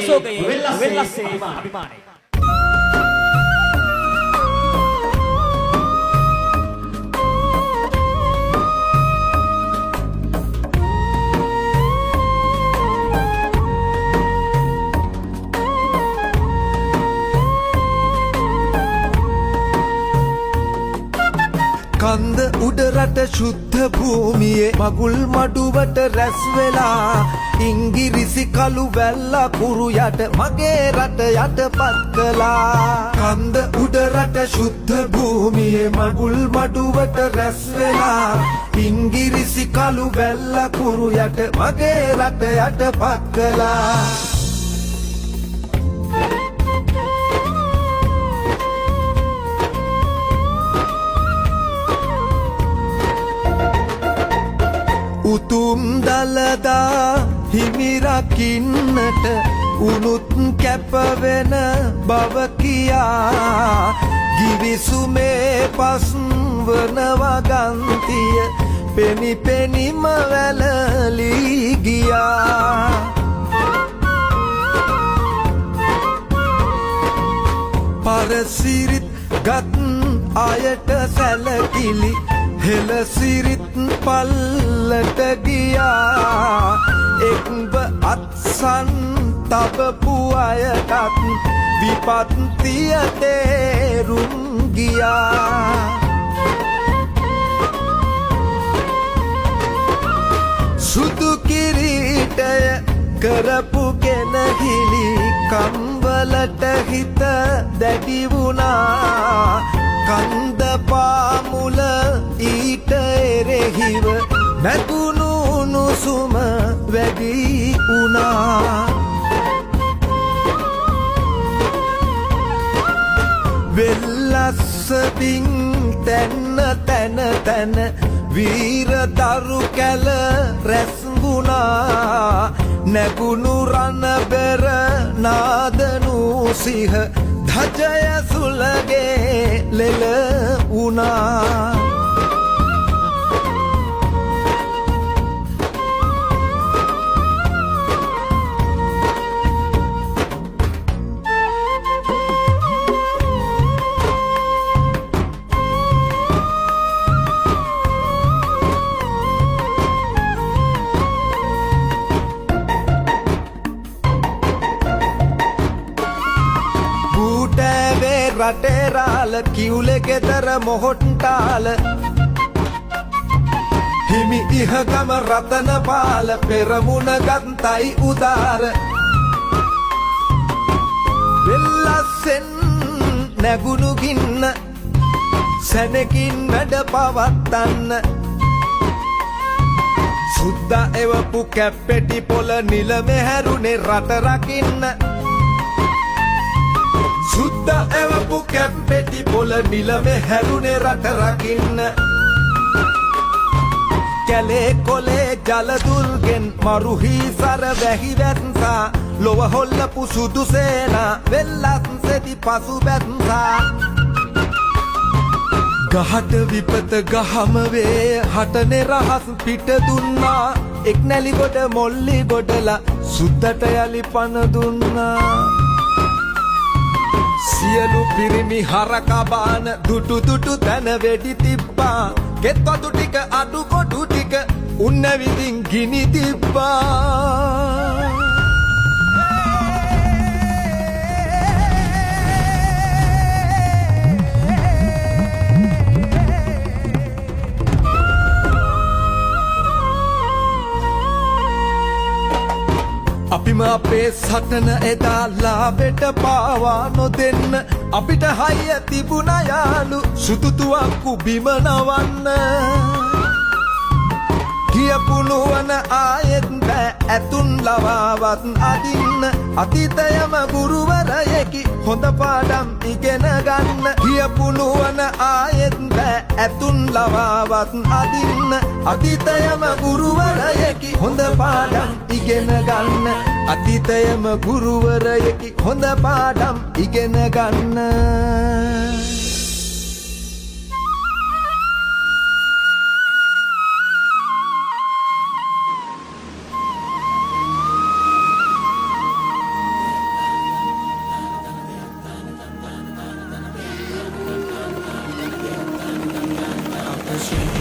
අශෝකයේ වෙල්ලස්සේ අභිමානයි. කන්ද උඩරට ශුද්ධ භූමියේ මගුල් මඩුවට රැස් වෙලා ඉංගිරිසි කළු වැල්ල කුරු යට මගේ රට යටපත් කළා. කන්ද උඩරට ශුද්ධ භූමියේ මගුල් මඩුවට රැස් වෙලා ඉංගිරිසි කළු වැල්ල කුරු යට මගේ රට යටපත් කළා. උතුම් දළදා හිමිරකින්නට උනුත් කැපවෙන බව කියා ගිවිසුමේ පස් වනවා ගන්තිය පෙනි පෙනිම වැළලී ගියා. පරසිරිත් ගත් අයට සැලකිලි හෙළසිරිත් පල්ලට ගියා. එක්ව අත්සන් තබපු අයටත් විපත්තිය තේරුම් ගියා. සුදු කිරීටය කරපු කෙනහිලි කම්වලට හිත දැඩි වුණා. කන්ද පාමුල ඊට එරෙහිව නැගුණු උණුසුම වැඩි වුණා. වෙල්ලස්සදින් තැන්න තැන තැන වීරදරු කැල රැස් වුණා. නැගුණු රණබෙර නාදනු සිහ ධජය සුලගේ ලෙල වුණා. රටේරාල කිව්ලෙ ගෙදර මොහොට්ටාල හිමි ඉහගම රතන පාල පෙරමුණ ගන්තයි උදාර. වෙල්ලස්සෙන් නැගුණු ගින්න සැනකින් වැඩ පවත්තන්න. සුද්දා එවපු කැප්පෙටි පොළ නිලමෙ හැරුණේ රට රකින්න. සුද්දා එවපු කැප්පෙටි පොළ නිලමෙ හැරුණේ රට රකින්න. කැලේ කොලේ ජලදුල්ගෙන් මරුහීසර වැහි වැත්සා ලොව හොල්ලපු සුදු සේනා වෙල්ලස්සෙදි පසු බැත්සා. ගහට විපත ගහම වේ හටනේ රහස් පිට දුන්නා. එක් නැලි ගොඩ මොල්ලි ගොඩලා සුද්දට යලි පණ දුන්නා. සියලු පිරිමි හරකබාන දුටු දුටු තැන වෙඩි තිබ්බා. ගෙත්වතු ටික අඩු කොටු ටික උන්න විදින් ගිනි තිබ්බා. අපිම අපේ සටන එදා ලාබෙට පාවා නොදෙන්න. අපිට හයිය තිබුණ යාලු සුදුතුවක්කු බිම නවන්න. කියපු නුවන ආයෙත් බෑ ඇතුන් ලවාවත් අදින්න. අතීතයම ගුරුවරයෙකි හොඳ පාඩම් ඉගෙන ගන්න. කියපු නුවන ආයෙත් බෑ ඇතුන් ලවාවත් අදින්න. අතීතයම ගුරුවරයෙකි හොඳ පාඩම් ඉගෙන ගන්න. අතීතයම ගුරුවරයෙකි හොඳ පාඩම් ඉගෙන ගන්න. She